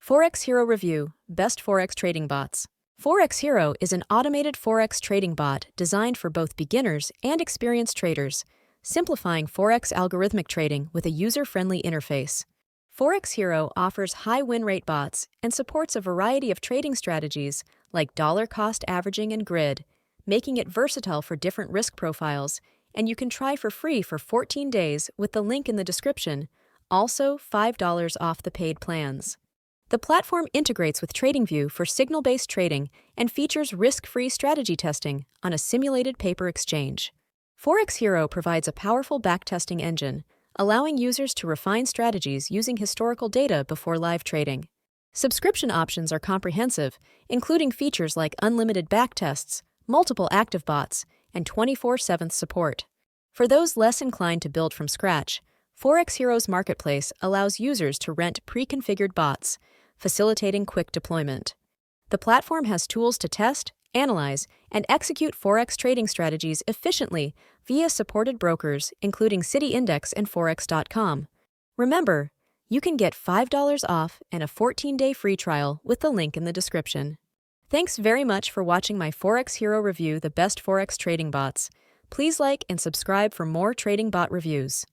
ForexHero Review, Best Forex Trading Bots. ForexHero is an automated Forex trading bot designed for both beginners and experienced traders, simplifying Forex algorithmic trading with a user-friendly interface. ForexHero offers high win rate bots and supports a variety of trading strategies like dollar cost averaging and grid, making it versatile for different risk profiles, and you can try for free for 14 days with the link in the description, also $5 off the paid plans. The platform integrates with TradingView for signal-based trading and features risk-free strategy testing on a simulated paper exchange. ForexHero provides a powerful backtesting engine, allowing users to refine strategies using historical data before live trading. Subscription options are comprehensive, including features like unlimited backtests, multiple active bots, and 24/7 support. For those less inclined to build from scratch, ForexHero's marketplace allows users to rent pre-configured bots, facilitating quick deployment. The platform has tools to test, analyze, and execute Forex trading strategies efficiently via supported brokers, including City Index and Forex.com. Remember, you can get $5 off and a 14-day free trial with the link in the description. Thanks very much for watching my ForexHero review, the best Forex trading bots. Please like and subscribe for more trading bot reviews.